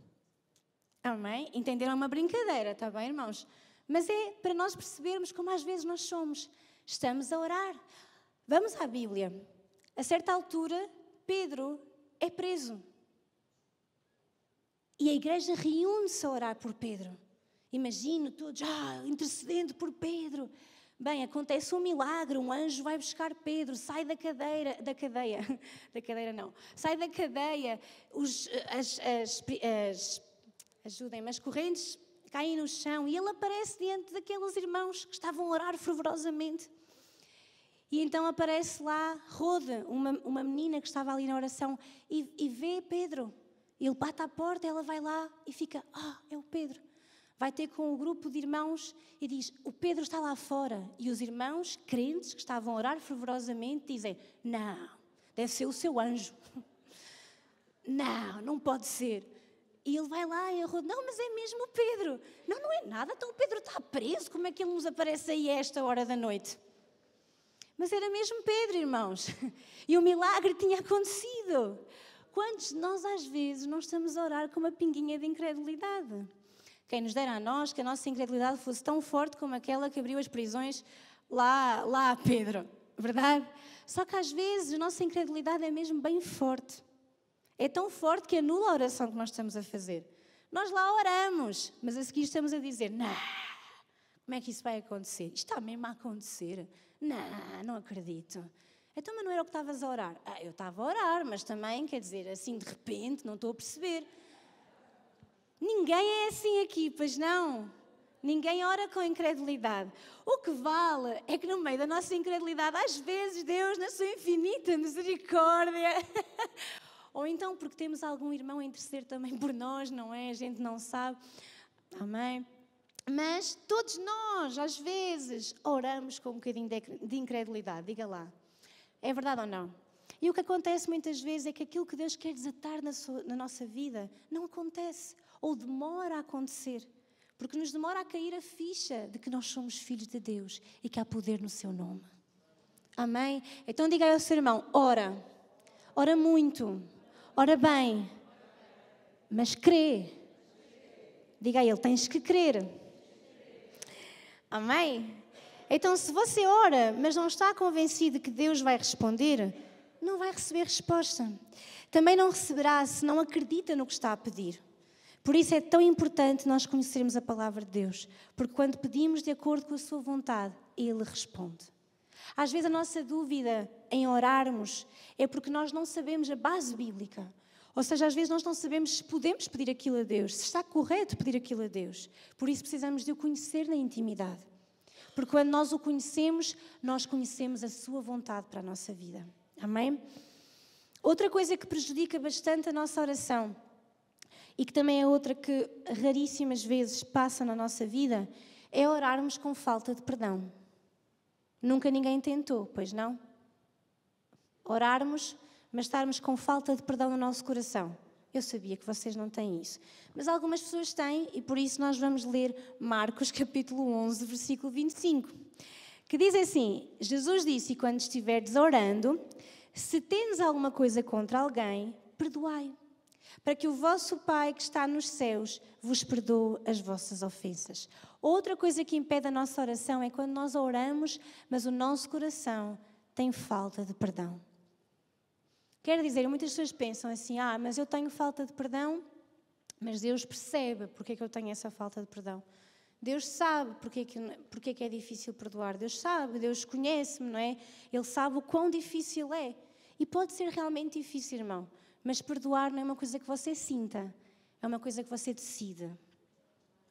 Amém? Entenderam uma brincadeira, está bem, irmãos? Mas é para nós percebermos como às vezes nós somos. Estamos a orar. Vamos à Bíblia. A certa altura, Pedro é preso. E a igreja reúne-se a orar por Pedro. Imagino todos, intercedendo por Pedro. Bem, acontece um milagre, um anjo vai buscar Pedro, sai da cadeia, sai da cadeia, ajudem-me, as correntes caem no chão e ele aparece diante daqueles irmãos que estavam a orar fervorosamente. E então aparece lá Rode, uma menina que estava ali na oração e vê Pedro. Ele bate à porta, ela vai lá e fica, é o Pedro. Vai ter com o grupo de irmãos e diz, o Pedro está lá fora. E os irmãos crentes que estavam a orar fervorosamente dizem, não, deve ser o seu anjo. Não pode ser. E ele vai lá e a Rode, não, mas é mesmo o Pedro. Não é nada, então o Pedro está preso, como é que ele nos aparece aí a esta hora da noite? Mas era mesmo Pedro, irmãos. E o milagre tinha acontecido. Quantos de nós às vezes não estamos a orar com uma pinguinha de incredulidade? Quem nos dera a nós que a nossa incredulidade fosse tão forte como aquela que abriu as prisões lá a Pedro, verdade? Só que às vezes a nossa incredulidade é mesmo bem forte. É tão forte que anula a oração que nós estamos a fazer. Nós lá oramos, mas a seguir estamos a dizer, não, como é que isso vai acontecer? Isto está mesmo a acontecer? Não acredito. Então, mas não era o que estavas a orar? Eu estava a orar, mas também, quer dizer, assim de repente, não estou a perceber. Ninguém é assim aqui, pois não? Ninguém ora com incredulidade. O que vale é que no meio da nossa incredulidade, às vezes Deus, na sua infinita misericórdia, ou então porque temos algum irmão a interceder também por nós, não é? A gente não sabe. Amém? Mas todos nós, às vezes, oramos com um bocadinho de incredulidade. Diga lá. É verdade ou não? E o que acontece muitas vezes é que aquilo que Deus quer desatar na nossa vida não acontece. Ou demora a acontecer. Porque nos demora a cair a ficha de que nós somos filhos de Deus e que há poder no seu nome. Amém? Então diga aí ao seu irmão, ora. Ora muito. Ora bem. Mas crê. Diga a ele, tens que crer. Amém? Então se você ora, mas não está convencido que Deus vai responder, não vai receber resposta. Também não receberá se não acredita no que está a pedir. Por isso é tão importante nós conhecermos a palavra de Deus, porque quando pedimos de acordo com a sua vontade, Ele responde. Às vezes a nossa dúvida em orarmos é porque nós não sabemos a base bíblica. Ou seja, às vezes nós não sabemos se podemos pedir aquilo a Deus, se está correto pedir aquilo a Deus. Por isso precisamos de o conhecer na intimidade. Porque quando nós o conhecemos, nós conhecemos a sua vontade para a nossa vida. Amém? Outra coisa que prejudica bastante a nossa oração, e que também é outra que raríssimas vezes passa na nossa vida, é orarmos com falta de perdão. Nunca ninguém tentou, pois não? Orarmos, mas estarmos com falta de perdão no nosso coração. Eu sabia que vocês não têm isso. Mas algumas pessoas têm, e por isso nós vamos ler Marcos capítulo 11, versículo 25. Que diz assim, Jesus disse, quando estiverdes orando, se tendes alguma coisa contra alguém, perdoai. Para que o vosso Pai que está nos céus vos perdoe as vossas ofensas. Outra coisa que impede a nossa oração é quando nós oramos, mas o nosso coração tem falta de perdão. Quer dizer, muitas pessoas pensam assim, mas eu tenho falta de perdão, mas Deus percebe porque é que eu tenho essa falta de perdão. Deus sabe porque é que é difícil perdoar. Deus sabe, Deus conhece-me, não é? Ele sabe o quão difícil é. E pode ser realmente difícil, irmão. Mas perdoar não é uma coisa que você sinta, é uma coisa que você decide.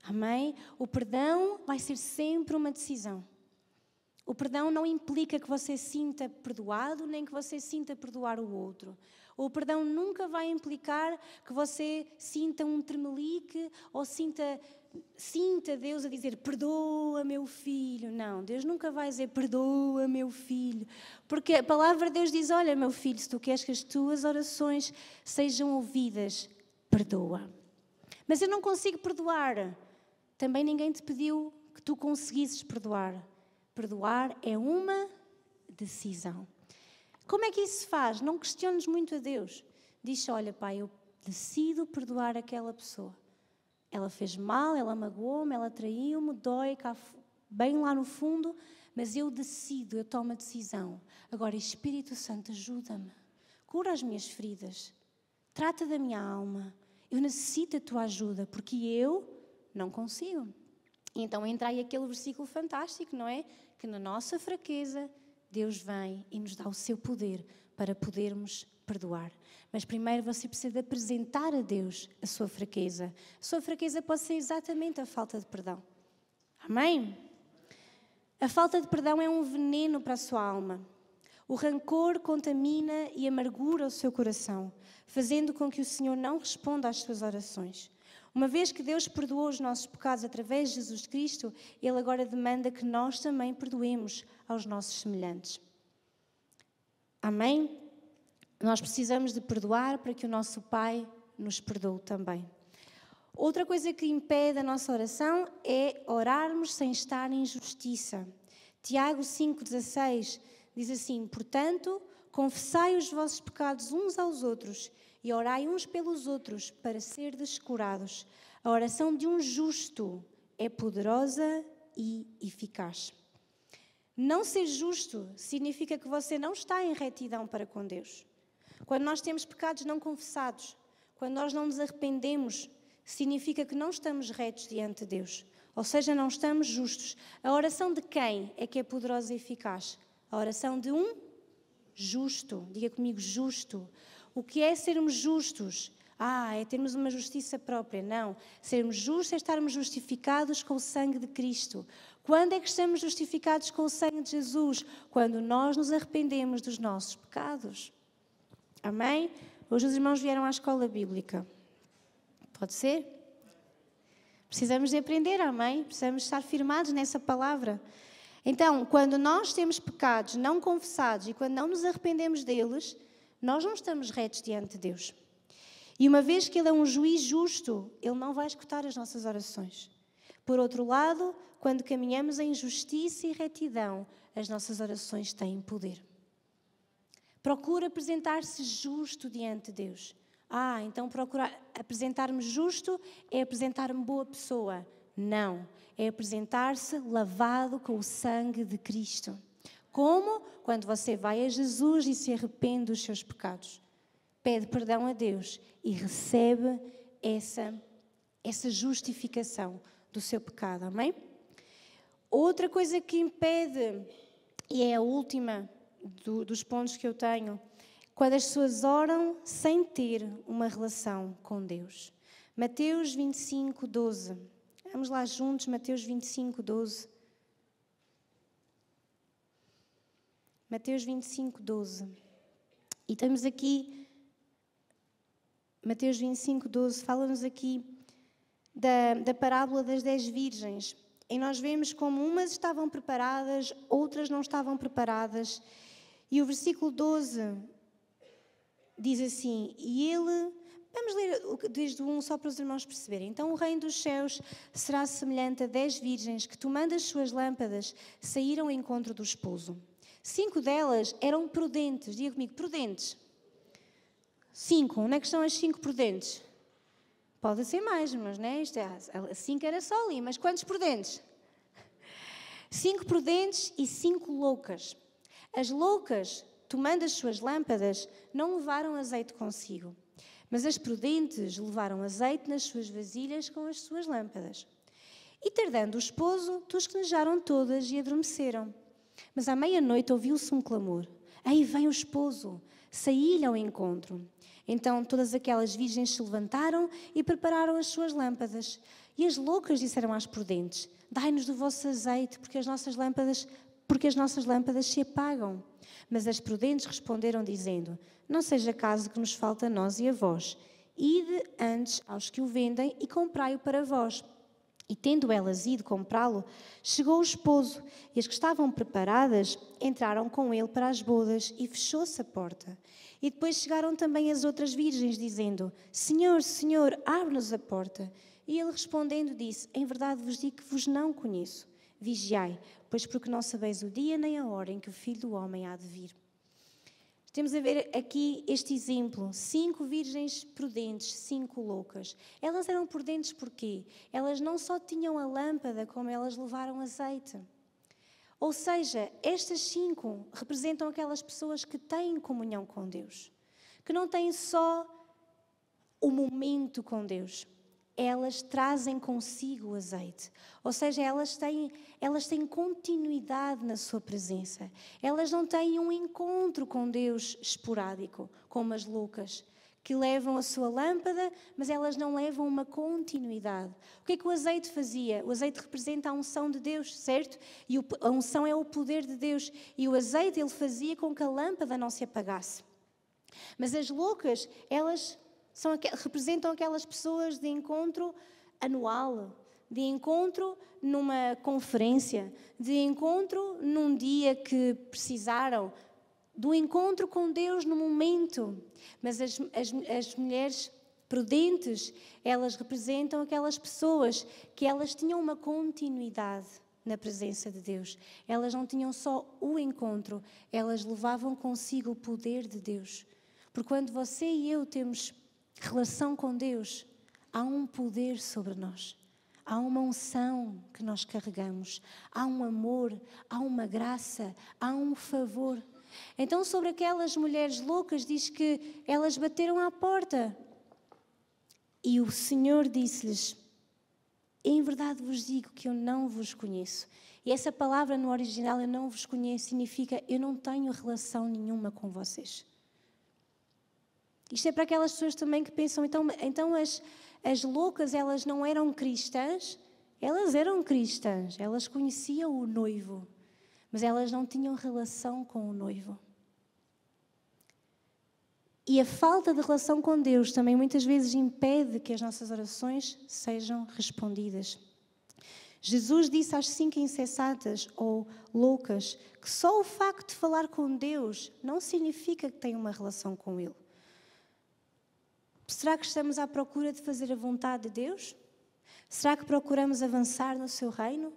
Amém? O perdão vai ser sempre uma decisão. O perdão não implica que você sinta perdoado, nem que você sinta perdoar o outro. O perdão nunca vai implicar que você sinta um tremelique ou sinta Deus a dizer, perdoa meu filho. Não, Deus nunca vai dizer, perdoa meu filho. Porque a palavra de Deus diz, olha meu filho, se tu queres que as tuas orações sejam ouvidas, perdoa. Mas eu não consigo perdoar. Também ninguém te pediu que tu conseguisses perdoar. Perdoar é uma decisão. Como é que isso se faz? Não questiones muito a Deus. Diz: olha, Pai, eu decido perdoar aquela pessoa. Ela fez mal, ela magoou-me, ela traiu-me, dói cá, bem lá no fundo, mas eu decido, eu tomo a decisão. Agora, Espírito Santo, ajuda-me. Cura as minhas feridas. Trata da minha alma. Eu necessito a tua ajuda, porque eu não consigo. E então entra aí aquele versículo fantástico, não é? Que na nossa fraqueza, Deus vem e nos dá o seu poder para podermos perdoar. Mas primeiro você precisa de apresentar a Deus a sua fraqueza. A sua fraqueza pode ser exatamente a falta de perdão. Amém? A falta de perdão é um veneno para a sua alma. O rancor contamina e amargura o seu coração, fazendo com que o Senhor não responda às suas orações. Uma vez que Deus perdoou os nossos pecados através de Jesus Cristo, Ele agora demanda que nós também perdoemos aos nossos semelhantes. Amém? Nós precisamos de perdoar para que o nosso Pai nos perdoe também. Outra coisa que impede a nossa oração é orarmos sem estar em justiça. Tiago 5,16 diz assim: portanto, confessai os vossos pecados uns aos outros e orai uns pelos outros para serdes curados. A oração de um justo é poderosa e eficaz. Não ser justo significa que você não está em retidão para com Deus. Quando nós temos pecados não confessados, quando nós não nos arrependemos, significa que não estamos retos diante de Deus. Ou seja, não estamos justos. A oração de quem é que é poderosa e eficaz? A oração de um justo. Diga comigo, justo. O que é sermos justos? É termos uma justiça própria. Não. Sermos justos é estarmos justificados com o sangue de Cristo. Quando é que estamos justificados com o sangue de Jesus? Quando nós nos arrependemos dos nossos pecados. Amém? Hoje os irmãos vieram à escola bíblica. Pode ser? Precisamos de aprender, amém? Precisamos estar firmados nessa palavra. Então, quando nós temos pecados não confessados e quando não nos arrependemos deles, nós não estamos retos diante de Deus. E uma vez que Ele é um juiz justo, Ele não vai escutar as nossas orações. Por outro lado, quando caminhamos em justiça e retidão, as nossas orações têm poder. Procura apresentar-se justo diante de Deus. Então procurar apresentar-me justo é apresentar-me boa pessoa. Não, é apresentar-se lavado com o sangue de Cristo. Como? Quando você vai a Jesus e se arrepende dos seus pecados. Pede perdão a Deus e recebe essa justificação do seu pecado. Amém? Outra coisa que impede, e é a última dos pontos que eu tenho, quando as pessoas oram sem ter uma relação com Deus. Mateus 25, 12. Vamos lá juntos, Mateus 25, 12. Mateus 25, 12. E estamos aqui, Mateus 25, 12, fala-nos aqui da parábola das 10 virgens. E nós vemos como umas estavam preparadas, outras não estavam preparadas. E o versículo 12 diz assim, vamos ler desde o 1 só para os irmãos perceberem. Então o reino dos céus será semelhante a 10 virgens que, tomando as suas lâmpadas, saíram ao encontro do esposo. 5 delas eram prudentes. Diga comigo, prudentes. 5. Onde é que estão as 5 prudentes? Pode ser mais, mas né? 5 era só ali. Mas quantos prudentes? 5 prudentes e 5 loucas. As loucas, tomando as suas lâmpadas, não levaram azeite consigo. Mas as prudentes levaram azeite nas suas vasilhas com as suas lâmpadas. E tardando o esposo, tosquenejaram todas e adormeceram. Mas à meia-noite ouviu-se um clamor. Aí vem o esposo, saí-lhe ao encontro. Então todas aquelas virgens se levantaram e prepararam as suas lâmpadas. E as loucas disseram às prudentes, dai-nos do vosso azeite, porque as nossas lâmpadas se apagam. Mas as prudentes responderam dizendo, não seja caso que nos falte a nós e a vós. Ide antes aos que o vendem e comprai-o para vós. E tendo elas ido comprá-lo, chegou o esposo, e as que estavam preparadas entraram com ele para as bodas, e fechou-se a porta. E depois chegaram também as outras virgens, dizendo, Senhor, Senhor, abre-nos a porta. E ele respondendo disse, em verdade vos digo que vos não conheço. Vigiai, pois porque não sabeis o dia nem a hora em que o Filho do Homem há de vir. Temos a ver aqui este exemplo, 5 virgens prudentes, 5 loucas. Elas eram prudentes porquê? Elas não só tinham a lâmpada, como elas levaram azeite. Ou seja, estas 5 representam aquelas pessoas que têm comunhão com Deus, que não têm só o momento com Deus, elas trazem consigo o azeite. Ou seja, elas têm continuidade na sua presença. Elas não têm um encontro com Deus esporádico, como as loucas, que levam a sua lâmpada, mas elas não levam uma continuidade. O que é que o azeite fazia? O azeite representa a unção de Deus, certo? E a unção é o poder de Deus. E o azeite, ele fazia com que a lâmpada não se apagasse. Mas as loucas, elas representam aquelas pessoas de encontro anual, de encontro numa conferência, de encontro num dia que precisaram, do encontro com Deus no momento. Mas as mulheres prudentes, elas representam aquelas pessoas que elas tinham uma continuidade na presença de Deus. Elas não tinham só o encontro, elas levavam consigo o poder de Deus. Porque quando você e eu temos relação com Deus, há um poder sobre nós, há uma unção que nós carregamos, há um amor, há uma graça, há um favor. Então, sobre aquelas mulheres loucas, diz que elas bateram à porta e o Senhor disse-lhes: em verdade vos digo que eu não vos conheço. E essa palavra no original, eu não vos conheço, significa eu não tenho relação nenhuma com vocês. Isto é para aquelas pessoas também que pensam, então as loucas, elas não eram cristãs? Elas eram cristãs, elas conheciam o noivo, mas elas não tinham relação com o noivo. E a falta de relação com Deus também muitas vezes impede que as nossas orações sejam respondidas. Jesus disse às 5 insensatas ou loucas que só o facto de falar com Deus não significa que têm uma relação com Ele. Será que estamos à procura de fazer a vontade de Deus? Será que procuramos avançar no seu reino?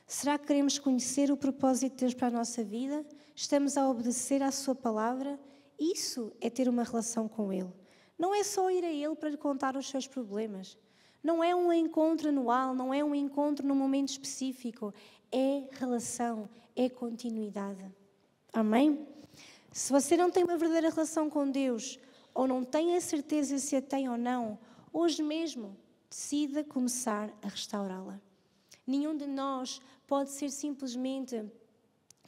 Será que queremos conhecer o propósito de Deus para a nossa vida? Estamos a obedecer à sua palavra? Isso é ter uma relação com Ele. Não é só ir a Ele para lhe contar os seus problemas. Não é um encontro anual, não é um encontro num momento específico. É relação, é continuidade. Amém? Se você não tem uma verdadeira relação com Deus, ou não tem a certeza se a tem ou não, hoje mesmo decida começar a restaurá-la. Nenhum de nós pode ser simplesmente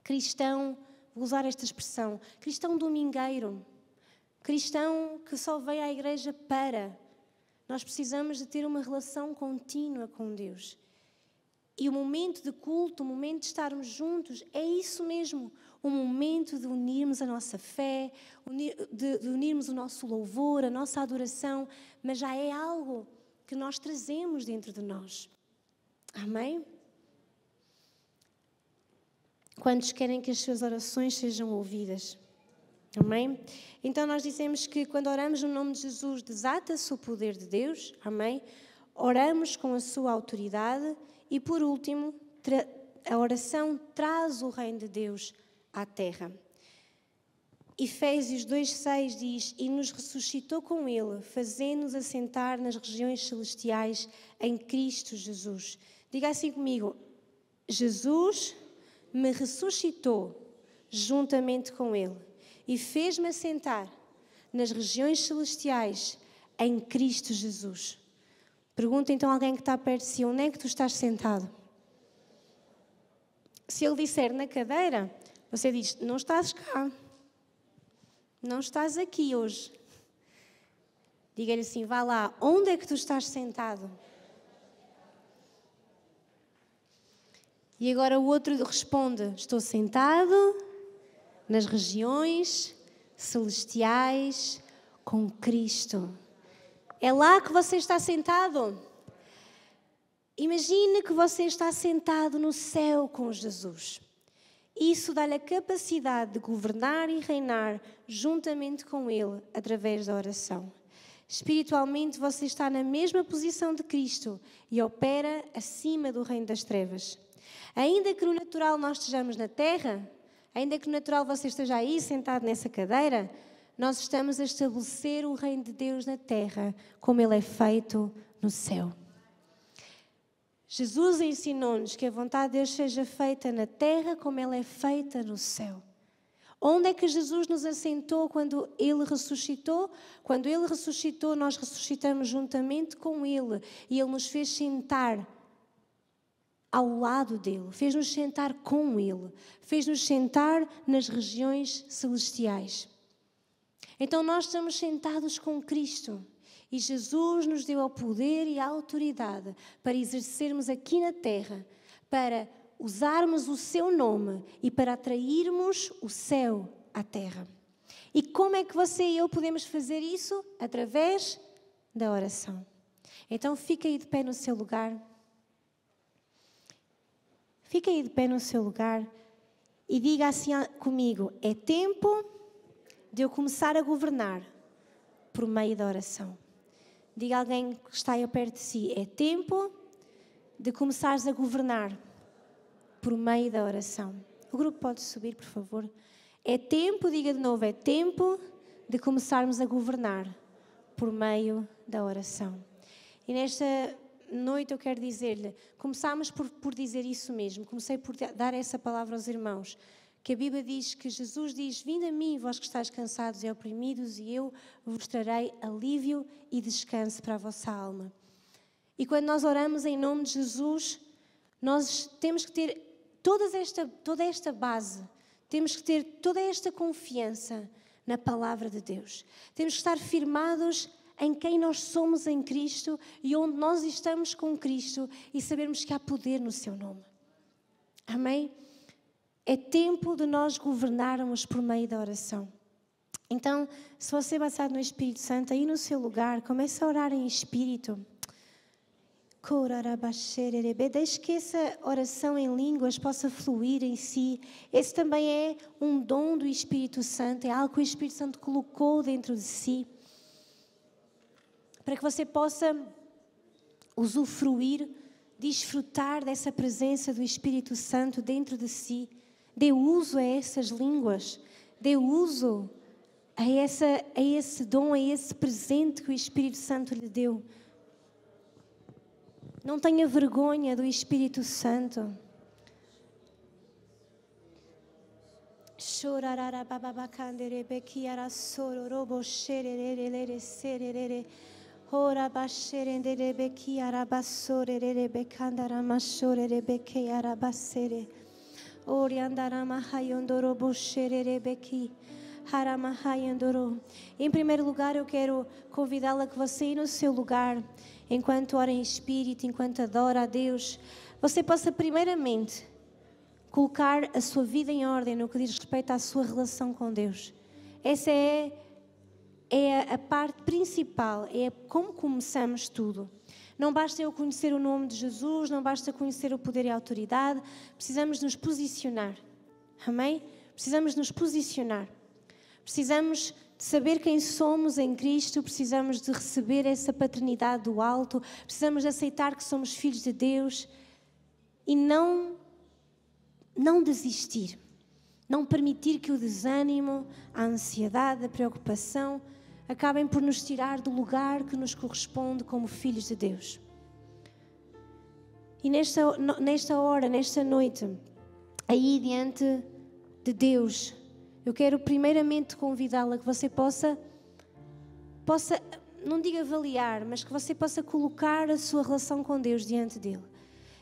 cristão, vou usar esta expressão, cristão domingueiro, cristão que só vem à igreja para. Nós precisamos de ter uma relação contínua com Deus. E o momento de culto, o momento de estarmos juntos, é isso mesmo. O momento de unirmos a nossa fé, de unirmos o nosso louvor, a nossa adoração, mas já é algo que nós trazemos dentro de nós. Amém? Quantos querem que as suas orações sejam ouvidas? Amém? Então nós dizemos que quando oramos no nome de Jesus, desata-se o poder de Deus. Amém? Oramos com a sua autoridade e, por último, a oração traz o reino de Deus à terra. Efésios 2,6 diz: e nos ressuscitou com Ele, fazendo-nos assentar nas regiões celestiais em Cristo Jesus. Diga assim comigo: Jesus me ressuscitou juntamente com Ele e fez-me assentar nas regiões celestiais em Cristo Jesus. Pergunta então a alguém que está perto de si: onde é que tu estás sentado? Se ele disser na cadeira, você diz: não estás cá. Não estás aqui hoje. Diga-lhe assim: vá lá, onde é que tu estás sentado? E agora o outro responde: estou sentado nas regiões celestiais com Cristo. É lá que você está sentado. Imagine que você está sentado no céu com Jesus. Isso dá-lhe a capacidade de governar e reinar juntamente com Ele através da oração. Espiritualmente, você está na mesma posição de Cristo e opera acima do reino das trevas. Ainda que no natural nós estejamos na terra, Ainda que natural você esteja aí sentado nessa cadeira, nós estamos a estabelecer o reino de Deus na terra, como ele é feito no céu. Jesus ensinou-nos que a vontade de Deus seja feita na terra como ela é feita no céu. Onde é que Jesus nos assentou quando Ele ressuscitou? Quando Ele ressuscitou, nós ressuscitamos juntamente com Ele. E Ele nos fez sentar ao lado dEle. Fez-nos sentar com Ele. Fez-nos sentar nas regiões celestiais. Então nós estamos sentados com Cristo. E Jesus nos deu o poder e a autoridade para exercermos aqui na terra, para usarmos o seu nome e para atrairmos o céu à terra. E como é que você e eu podemos fazer isso? Através da oração. Então fica aí de pé no seu lugar. Fica aí de pé no seu lugar e diga assim comigo: é tempo de eu começar a governar por meio da oração. Diga a alguém que está aí perto de si: é tempo de começares a governar por meio da oração. O grupo pode subir, por favor. É tempo, diga de novo, é tempo de começarmos a governar por meio da oração. E nesta noite eu quero dizer-lhe, começámos por dizer isso mesmo, comecei por dar essa palavra aos irmãos, que a Bíblia diz que Jesus diz: vinde a mim, vós que estáis cansados e oprimidos, e eu vos trarei alívio e descanso para a vossa alma. E quando nós oramos em nome de Jesus, nós temos que ter toda esta base, temos que ter toda esta confiança na palavra de Deus. Temos que estar firmados em quem nós somos em Cristo e onde nós estamos com Cristo e sabermos que há poder no seu nome. Amém? É tempo de nós governarmos por meio da oração. Então, se você é batizado no Espírito Santo, aí no seu lugar, comece a orar em Espírito. Deixe que essa oração em línguas possa fluir em si. Esse também é um dom do Espírito Santo, é algo que o Espírito Santo colocou dentro de si, para que você possa usufruir, desfrutar dessa presença do Espírito Santo dentro de si. Dê uso a essas línguas, dê uso a esse dom, a esse presente que o Espírito Santo lhe deu. Não tenha vergonha do Espírito Santo. Em primeiro lugar, eu quero convidá-la a que você aí no seu lugar, enquanto ora em Espírito, enquanto adora a Deus, você possa primeiramente colocar a sua vida em ordem no que diz respeito à sua relação com Deus. Essa é a parte principal, é como começamos tudo. Não basta eu conhecer o nome de Jesus, não basta conhecer o poder e a autoridade, precisamos nos posicionar. Amém? Precisamos nos posicionar. Precisamos de saber quem somos em Cristo, precisamos de receber essa paternidade do alto, precisamos de aceitar que somos filhos de Deus e não desistir. Não permitir que o desânimo, a ansiedade, a preocupação acabem por nos tirar do lugar que nos corresponde como filhos de Deus. E nesta hora, nesta noite, aí diante de Deus, eu quero primeiramente convidá-la que você possa, não digo avaliar, mas que você possa colocar a sua relação com Deus diante dele.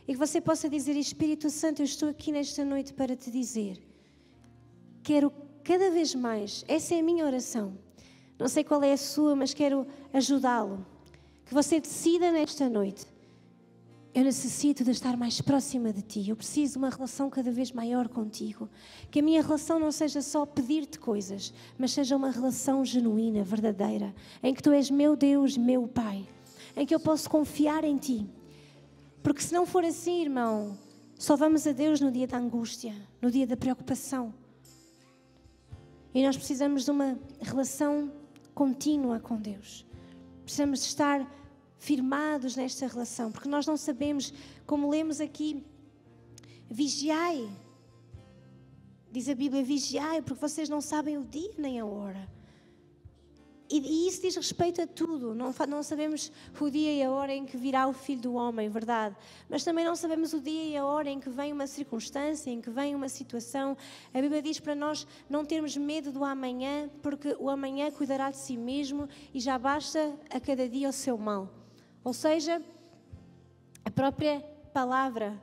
E que você possa dizer: Espírito Santo, eu estou aqui nesta noite para te dizer, quero cada vez mais, essa é a minha oração. Não sei qual é a sua, mas quero ajudá-lo. Que você decida nesta noite: eu necessito de estar mais próxima de ti. Eu preciso de uma relação cada vez maior contigo. Que a minha relação não seja só pedir-te coisas, mas seja uma relação genuína, verdadeira, em que tu és meu Deus, meu Pai, em que eu posso confiar em ti. Porque se não for assim, irmão, só vamos a Deus no dia da angústia, no dia da preocupação. E nós precisamos de uma relação contínua com Deus. Precisamos de estar firmados nesta relação, porque nós não sabemos, como lemos aqui, vigiai Diz a Bíblia, vigiai, porque vocês não sabem o dia nem a hora. E isso diz respeito a tudo. Não sabemos o dia e a hora em que virá o Filho do Homem, verdade? Mas também não sabemos o dia e a hora em que vem uma circunstância, em que vem uma situação. A Bíblia diz para nós não termos medo do amanhã, porque o amanhã cuidará de si mesmo e já basta a cada dia o seu mal. Ou seja, a própria palavra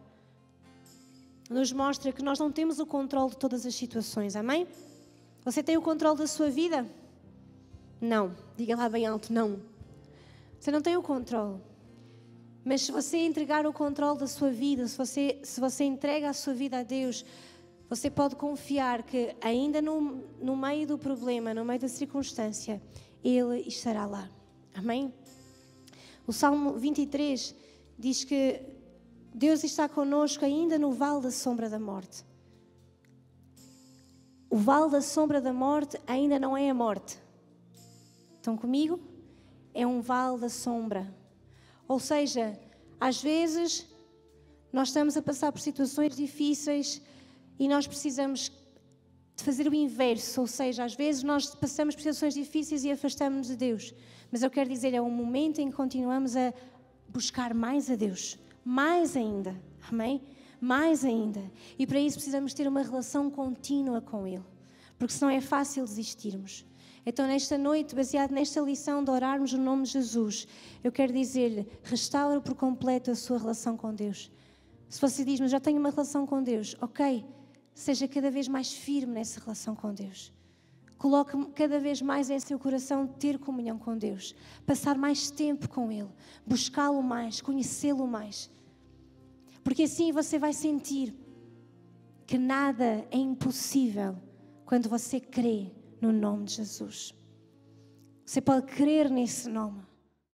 nos mostra que nós não temos o controle de todas as situações, amém? Você tem o controle da sua vida? Não. Diga lá bem alto, não. Você não tem o controle. Mas se você entregar o controle da sua vida, se você entrega a sua vida a Deus, você pode confiar que ainda no meio do problema, no meio da circunstância, Ele estará lá. Amém? O Salmo 23 diz que Deus está connosco ainda no vale da sombra da morte. O vale da sombra da morte ainda não é a morte. Estão comigo? É um vale da sombra. Ou seja, às vezes nós estamos a passar por situações difíceis e nós precisamos de fazer o inverso. Ou seja, às vezes nós passamos por situações difíceis e afastamos-nos de Deus. Mas eu quero dizer, é um momento em que continuamos a buscar mais a Deus. Mais ainda. Amém? Mais ainda. E para isso precisamos ter uma relação contínua com Ele. Porque senão é fácil desistirmos. Então, nesta noite, baseado nesta lição de orarmos no nome de Jesus, eu quero dizer-lhe, restaura por completo a sua relação com Deus. Se você diz, mas já tenho uma relação com Deus, ok, seja cada vez mais firme nessa relação com Deus. Coloque cada vez mais em seu coração ter comunhão com Deus, passar mais tempo com Ele, buscá-lo mais, conhecê-lo mais. Porque assim você vai sentir que nada é impossível quando você crê no nome de Jesus. Você pode crer nesse nome.